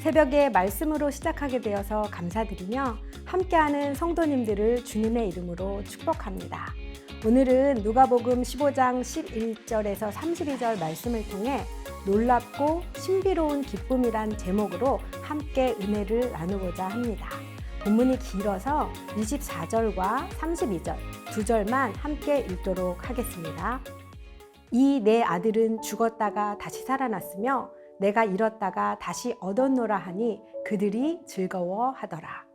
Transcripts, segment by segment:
새벽에 말씀으로 시작하게 되어서 감사드리며 함께하는 성도님들을 주님의 이름으로 축복합니다. 오늘은 누가복음 15장 11절에서 32절 말씀을 통해 놀랍고 신비로운 기쁨이란 제목으로 함께 은혜를 나누고자 합니다. 본문이 길어서 24절과 32절 두 절만 함께 읽도록 하겠습니다. 이 내 아들은 죽었다가 다시 살아났으며 내가 잃었다가 다시 얻었노라 하니 그들이 즐거워하더라.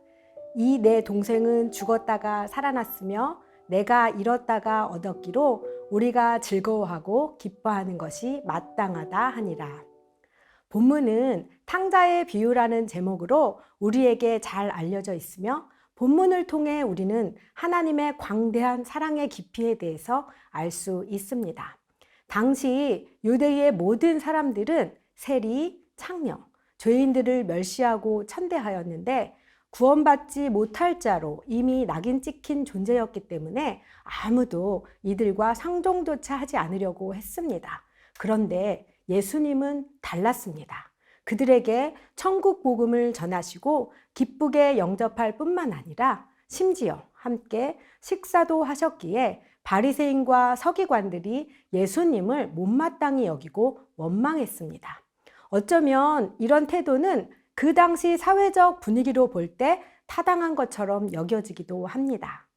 이 내 동생은 죽었다가 살아났으며 내가 잃었다가 얻었기로 우리가 즐거워하고 기뻐하는 것이 마땅하다 하니라. 본문은 탕자의 비유라는 제목으로 우리에게 잘 알려져 있으며 본문을 통해 우리는 하나님의 광대한 사랑의 깊이에 대해서 알 수 있습니다. 당시 유대의 모든 사람들은 세리, 창녀, 죄인들을 멸시하고 천대하였는데 구원받지 못할 자로 이미 낙인 찍힌 존재였기 때문에 아무도 이들과 상종조차 하지 않으려고 했습니다. 그런데 예수님은 달랐습니다. 그들에게 천국 복음을 전하시고 기쁘게 영접할 뿐만 아니라 심지어 함께 식사도 하셨기에 바리새인과 서기관들이 예수님을 못마땅히 여기고 원망했습니다. 어쩌면 이런 태도는 그 당시 사회적 분위기로 볼 때 타당한 것처럼 여겨지기도 합니다.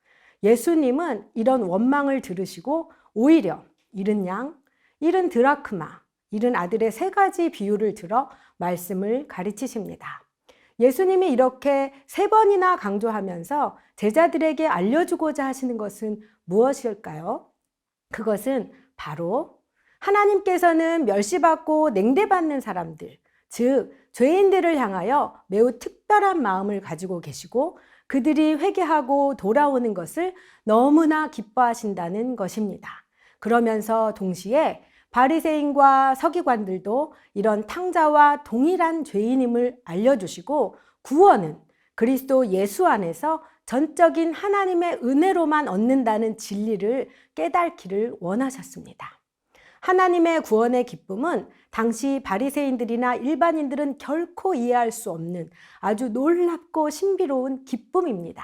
예수님은 이런 원망을 들으시고 오히려 잃은 양, 잃은 드라크마, 잃은 아들의 세 가지 비유를 들어 말씀을 가르치십니다. 예수님이 이렇게 세 번이나 강조하면서 제자들에게 알려주고자 하시는 것은 무엇일까요? 그것은 바로 하나님께서는 멸시받고 냉대받는 사람들, 즉 죄인들을 향하여 매우 특별한 마음을 가지고 계시고 그들이 회개하고 돌아오는 것을 너무나 기뻐하신다는 것입니다. 그러면서 동시에 바리새인과 서기관들도 이런 탕자와 동일한 죄인임을 알려주시고 구원은 그리스도 예수 안에서 전적인 하나님의 은혜로만 얻는다는 진리를 깨닫기를 원하셨습니다. 하나님의 구원의 기쁨은 당시 바리새인들이나 일반인들은 결코 이해할 수 없는 아주 놀랍고 신비로운 기쁨입니다.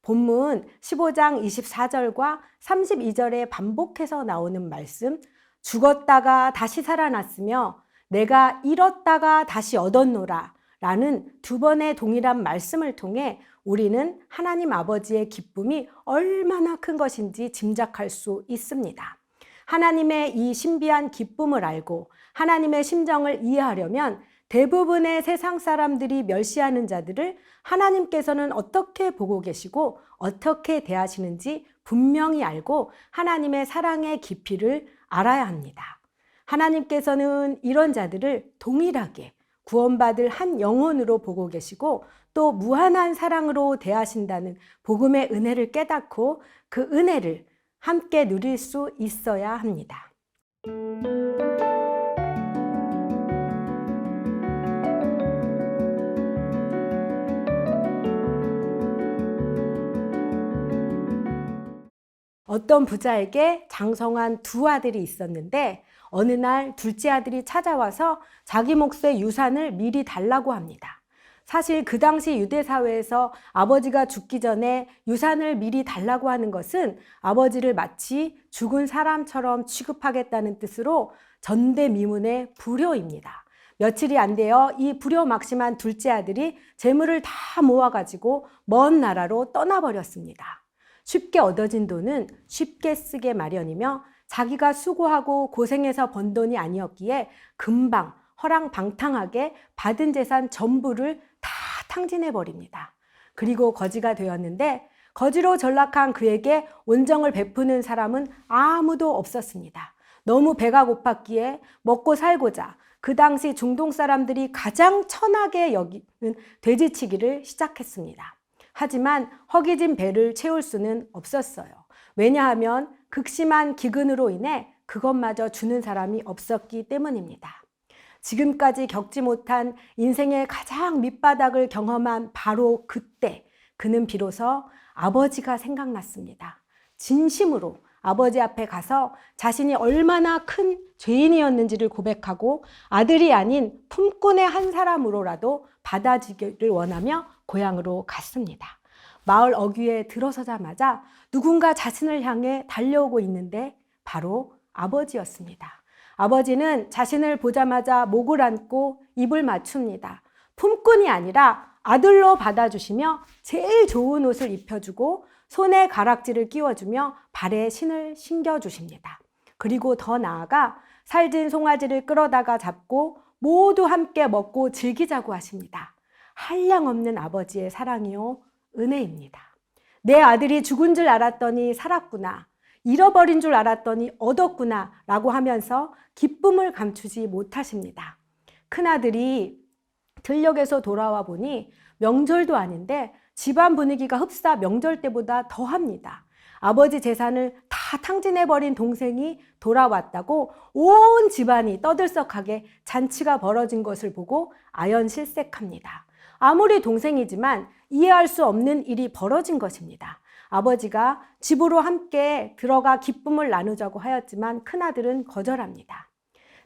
본문 15장 24절과 32절에 반복해서 나오는 말씀, 죽었다가 다시 살아났으며 내가 잃었다가 다시 얻었노라 라는 두 번의 동일한 말씀을 통해 우리는 하나님 아버지의 기쁨이 얼마나 큰 것인지 짐작할 수 있습니다. 하나님의 이 신비한 기쁨을 알고 하나님의 심정을 이해하려면 대부분의 세상 사람들이 멸시하는 자들을 하나님께서는 어떻게 보고 계시고 어떻게 대하시는지 분명히 알고 하나님의 사랑의 깊이를 알아야 합니다. 하나님께서는 이런 자들을 동일하게 구원받을 한 영혼으로 보고 계시고 또 무한한 사랑으로 대하신다는 복음의 은혜를 깨닫고 그 은혜를 함께 누릴 수 있어야 합니다. 어떤 부자에게 장성한 두 아들이 있었는데 어느 날 둘째 아들이 찾아와서 자기 몫의 유산을 미리 달라고 합니다. 사실 그 당시 유대 사회에서 아버지가 죽기 전에 유산을 미리 달라고 하는 것은 아버지를 마치 죽은 사람처럼 취급하겠다는 뜻으로 전대미문의 불효입니다. 며칠이 안 되어 이 불효막심한 둘째 아들이 재물을 다 모아가지고 먼 나라로 떠나버렸습니다. 쉽게 얻어진 돈은 쉽게 쓰게 마련이며 자기가 수고하고 고생해서 번 돈이 아니었기에 금방 허랑방탕하게 받은 재산 전부를 다 탕진해버립니다. 그리고 거지가 되었는데 거지로 전락한 그에게 온정을 베푸는 사람은 아무도 없었습니다. 너무 배가 고팠기에 먹고 살고자 그 당시 중동 사람들이 가장 천하게 여기는 돼지치기를 시작했습니다. 하지만 허기진 배를 채울 수는 없었어요. 왜냐하면 극심한 기근으로 인해 그것마저 주는 사람이 없었기 때문입니다. 지금까지 겪지 못한 인생의 가장 밑바닥을 경험한 바로 그때 그는 비로소 아버지가 생각났습니다. 진심으로 아버지 앞에 가서 자신이 얼마나 큰 죄인이었는지를 고백하고 아들이 아닌 품꾼의 한 사람으로라도 받아주기를 원하며 고향으로 갔습니다. 마을 어귀에 들어서자마자 누군가 자신을 향해 달려오고 있는데 바로 아버지였습니다. 아버지는 자신을 보자마자 목을 안고 입을 맞춥니다. 품꾼이 아니라 아들로 받아주시며 제일 좋은 옷을 입혀주고 손에 가락지를 끼워주며 발에 신을 신겨주십니다. 그리고 더 나아가 살진 송아지를 끌어다가 잡고 모두 함께 먹고 즐기자고 하십니다. 한량없는 아버지의 사랑이요, 은혜입니다. 내 아들이 죽은 줄 알았더니 살았구나. 잃어버린 줄 알았더니 얻었구나 라고 하면서 기쁨을 감추지 못하십니다. 큰아들이 들녘에서 돌아와 보니 명절도 아닌데 집안 분위기가 흡사 명절 때보다 더합니다. 아버지 재산을 다 탕진해버린 동생이 돌아왔다고 온 집안이 떠들썩하게 잔치가 벌어진 것을 보고 아연실색합니다. 아무리 동생이지만 이해할 수 없는 일이 벌어진 것입니다. 아버지가 집으로 함께 들어가 기쁨을 나누자고 하였지만 큰아들은 거절합니다.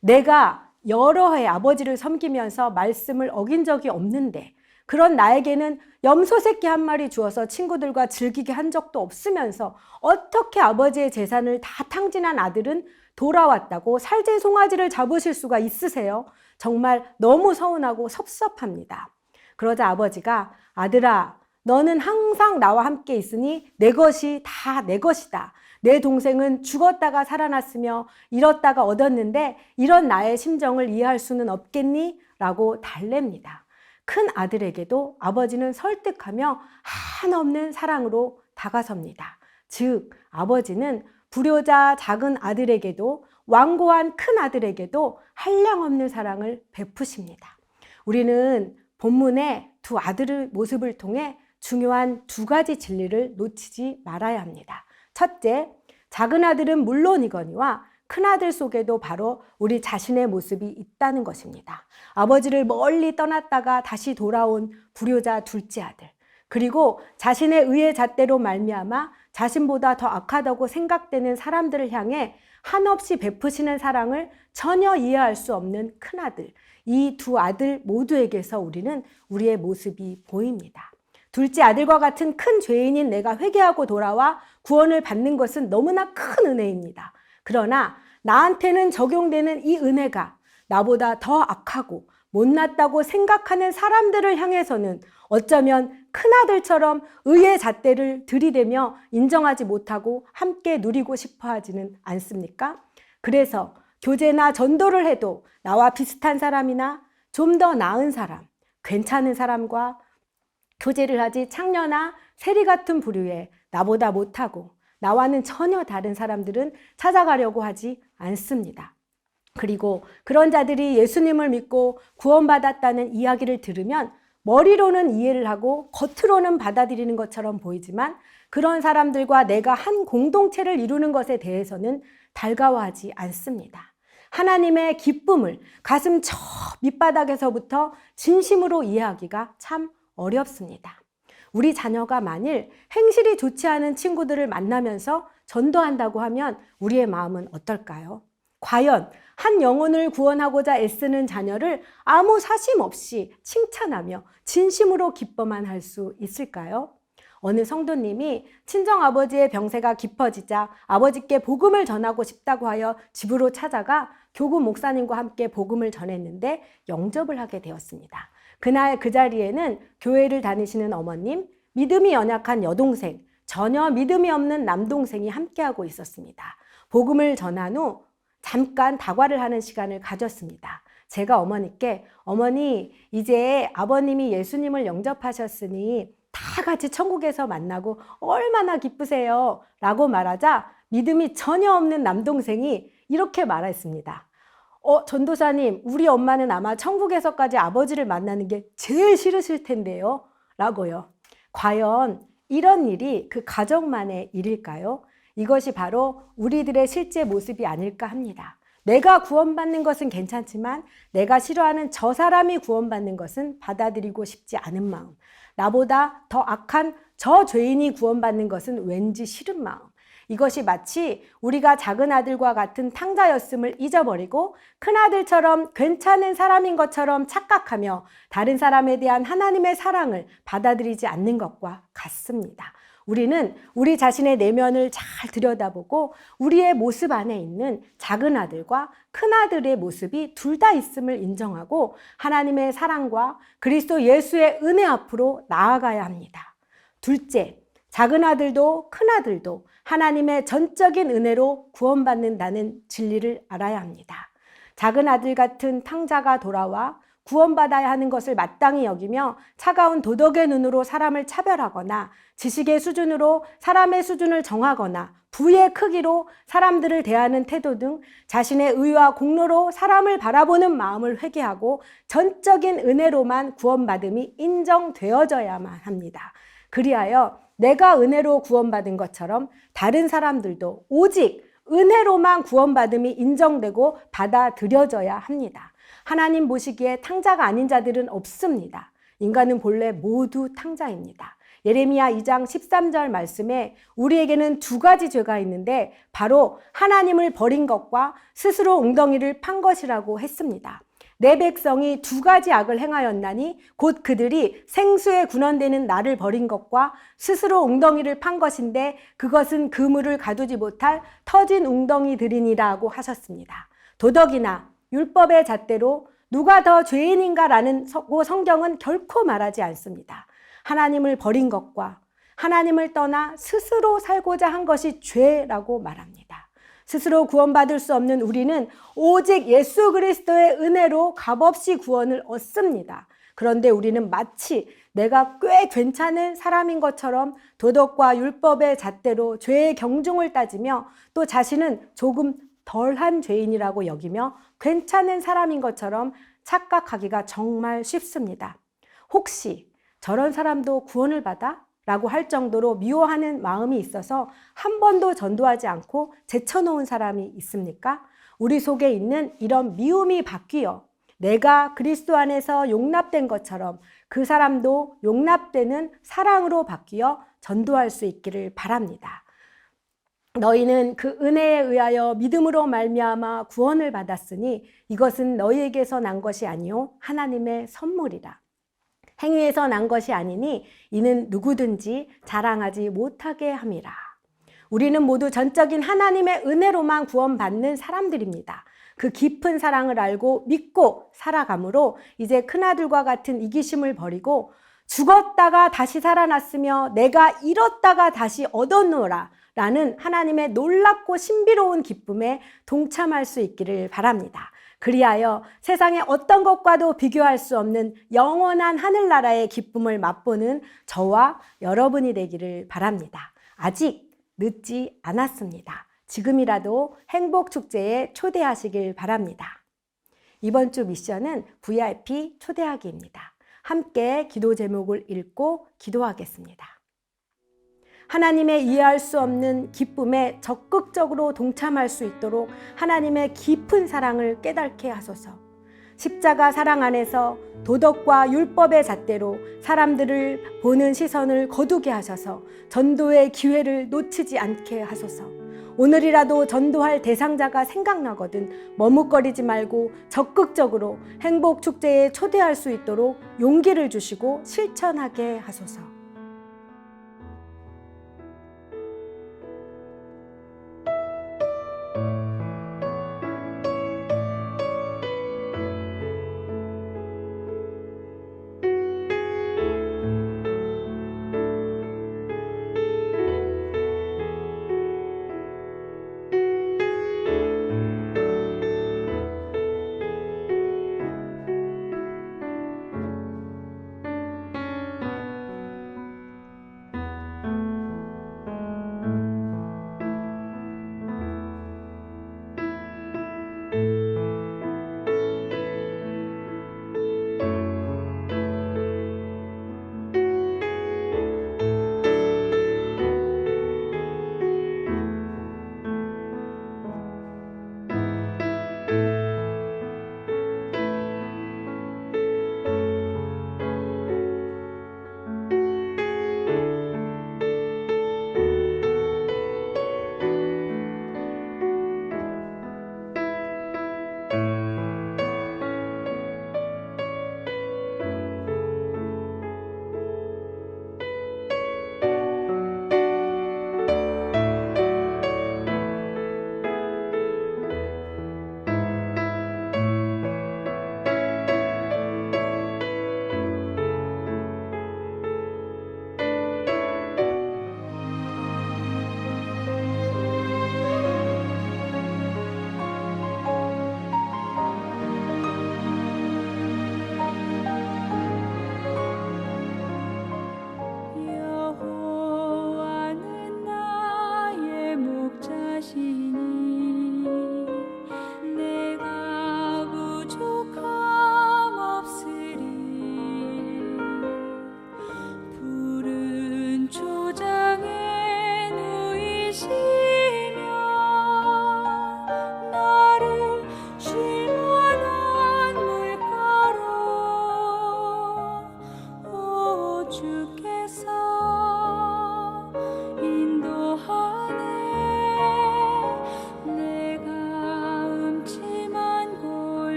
내가 여러 해 아버지를 섬기면서 말씀을 어긴 적이 없는데 그런 나에게는 염소 새끼 한 마리 주어서 친구들과 즐기게 한 적도 없으면서 어떻게 아버지의 재산을 다 탕진한 아들은 돌아왔다고 살진 송아지를 잡으실 수가 있으세요? 정말 너무 서운하고 섭섭합니다. 그러자 아버지가 아들아, 너는 항상 나와 함께 있으니 내 것이 다 내 것이다. 내 동생은 죽었다가 살아났으며 잃었다가 얻었는데 이런 나의 심정을 이해할 수는 없겠니? 라고 달랩니다. 큰 아들에게도 아버지는 설득하며 한없는 사랑으로 다가섭니다. 즉 아버지는 불효자 작은 아들에게도 완고한 큰 아들에게도 한량없는 사랑을 베푸십니다. 우리는 본문의 두 아들의 모습을 통해 중요한 두 가지 진리를 놓치지 말아야 합니다. 첫째, 작은 아들은 물론이거니와 큰아들 속에도 바로 우리 자신의 모습이 있다는 것입니다. 아버지를 멀리 떠났다가 다시 돌아온 불효자 둘째 아들, 그리고 자신의 의의 잣대로 말미암아 자신보다 더 악하다고 생각되는 사람들을 향해 한없이 베푸시는 사랑을 전혀 이해할 수 없는 큰아들, 이 두 아들 모두에게서 우리는 우리의 모습이 보입니다. 둘째 아들과 같은 큰 죄인인 내가 회개하고 돌아와 구원을 받는 것은 너무나 큰 은혜입니다. 그러나 나한테는 적용되는 이 은혜가 나보다 더 악하고 못났다고 생각하는 사람들을 향해서는 어쩌면 큰아들처럼 의의 잣대를 들이대며 인정하지 못하고 함께 누리고 싶어 하지는 않습니까? 그래서 교제나 전도를 해도 나와 비슷한 사람이나 좀 더 나은 사람, 괜찮은 사람과 교제를 하지 창녀나 세리 같은 부류의 나보다 못하고 나와는 전혀 다른 사람들은 찾아가려고 하지 않습니다. 그리고 그런 자들이 예수님을 믿고 구원받았다는 이야기를 들으면 머리로는 이해를 하고 겉으로는 받아들이는 것처럼 보이지만 그런 사람들과 내가 한 공동체를 이루는 것에 대해서는 달가워하지 않습니다. 하나님의 기쁨을 가슴 저 밑바닥에서부터 진심으로 이해하기가 참 어렵습니다. 우리 자녀가 만일 행실이 좋지 않은 친구들을 만나면서 전도한다고 하면 우리의 마음은 어떨까요? 과연 한 영혼을 구원하고자 애쓰는 자녀를 아무 사심 없이 칭찬하며 진심으로 기뻐만 할 수 있을까요? 어느 성도님이 친정아버지의 병세가 깊어지자 아버지께 복음을 전하고 싶다고 하여 집으로 찾아가 교구 목사님과 함께 복음을 전했는데 영접을 하게 되었습니다. 그날 그 자리에는 교회를 다니시는 어머님, 믿음이 연약한 여동생, 전혀 믿음이 없는 남동생이 함께하고 있었습니다. 복음을 전한 후 잠깐 다과를 하는 시간을 가졌습니다. 제가 어머니께 어머니 이제 아버님이 예수님을 영접하셨으니 다 같이 천국에서 만나고 얼마나 기쁘세요 라고 말하자 믿음이 전혀 없는 남동생이 이렇게 말했습니다. 전도사님, 우리 엄마는 아마 천국에서까지 아버지를 만나는 게 제일 싫으실 텐데요 라고요. 과연 이런 일이 그 가정만의 일일까요? 이것이 바로 우리들의 실제 모습이 아닐까 합니다. 내가 구원받는 것은 괜찮지만 내가 싫어하는 저 사람이 구원받는 것은 받아들이고 싶지 않은 마음, 나보다 더 악한 저 죄인이 구원받는 것은 왠지 싫은 마음, 이것이 마치 우리가 작은 아들과 같은 탕자였음을 잊어버리고 큰아들처럼 괜찮은 사람인 것처럼 착각하며 다른 사람에 대한 하나님의 사랑을 받아들이지 않는 것과 같습니다. 우리는 우리 자신의 내면을 잘 들여다보고 우리의 모습 안에 있는 작은 아들과 큰 아들의 모습이 둘 다 있음을 인정하고 하나님의 사랑과 그리스도 예수의 은혜 앞으로 나아가야 합니다. 둘째, 작은 아들도 큰 아들도 하나님의 전적인 은혜로 구원받는다는 진리를 알아야 합니다. 작은 아들 같은 탕자가 돌아와 구원받아야 하는 것을 마땅히 여기며 차가운 도덕의 눈으로 사람을 차별하거나 지식의 수준으로 사람의 수준을 정하거나 부의 크기로 사람들을 대하는 태도 등 자신의 의와 공로로 사람을 바라보는 마음을 회개하고 전적인 은혜로만 구원받음이 인정되어져야만 합니다. 그리하여 내가 은혜로 구원받은 것처럼 다른 사람들도 오직 은혜로만 구원받음이 인정되고 받아들여져야 합니다. 하나님 보시기에 탕자가 아닌 자들은 없습니다. 인간은 본래 모두 탕자입니다. 예레미야 2장 13절 말씀에 우리에게는 두 가지 죄가 있는데 바로 하나님을 버린 것과 스스로 웅덩이를 판 것이라고 했습니다. 내 백성이 두 가지 악을 행하였나니 곧 그들이 생수에 군원되는 나를 버린 것과 스스로 웅덩이를 판 것인데 그것은 그물을 가두지 못할 터진 웅덩이들이니라고 하셨습니다. 도덕이나 율법의 잣대로 누가 더 죄인인가라는 성경은 결코 말하지 않습니다. 하나님을 버린 것과 하나님을 떠나 스스로 살고자 한 것이 죄라고 말합니다. 스스로 구원받을 수 없는 우리는 오직 예수 그리스도의 은혜로 값없이 구원을 얻습니다. 그런데 우리는 마치 내가 꽤 괜찮은 사람인 것처럼 도덕과 율법의 잣대로 죄의 경중을 따지며 또 자신은 조금 덜한 죄인이라고 여기며 괜찮은 사람인 것처럼 착각하기가 정말 쉽습니다. 혹시 저런 사람도 구원을 받아? 라고 할 정도로 미워하는 마음이 있어서 한 번도 전도하지 않고 제쳐놓은 사람이 있습니까? 우리 속에 있는 이런 미움이 바뀌어 내가 그리스도 안에서 용납된 것처럼 그 사람도 용납되는 사랑으로 바뀌어 전도할 수 있기를 바랍니다. 너희는 그 은혜에 의하여 믿음으로 말미암아 구원을 받았으니 이것은 너희에게서 난 것이 아니요 하나님의 선물이라. 행위에서 난 것이 아니니 이는 누구든지 자랑하지 못하게 함이라. 우리는 모두 전적인 하나님의 은혜로만 구원받는 사람들입니다. 그 깊은 사랑을 알고 믿고 살아가므로 이제 큰아들과 같은 이기심을 버리고 죽었다가 다시 살아났으며 내가 잃었다가 다시 얻었노라 라는 하나님의 놀랍고 신비로운 기쁨에 동참할 수 있기를 바랍니다. 그리하여 세상의 어떤 것과도 비교할 수 없는 영원한 하늘나라의 기쁨을 맛보는 저와 여러분이 되기를 바랍니다. 아직 늦지 않았습니다. 지금이라도 행복축제에 초대하시길 바랍니다. 이번 주 미션은 VIP 초대하기입니다. 함께 기도 제목을 읽고 기도하겠습니다. 하나님의 이해할 수 없는 기쁨에 적극적으로 동참할 수 있도록 하나님의 깊은 사랑을 깨닫게 하소서. 십자가 사랑 안에서 도덕과 율법의 잣대로 사람들을 보는 시선을 거두게 하셔서 전도의 기회를 놓치지 않게 하소서. 오늘이라도 전도할 대상자가 생각나거든 머뭇거리지 말고 적극적으로 행복축제에 초대할 수 있도록 용기를 주시고 실천하게 하소서.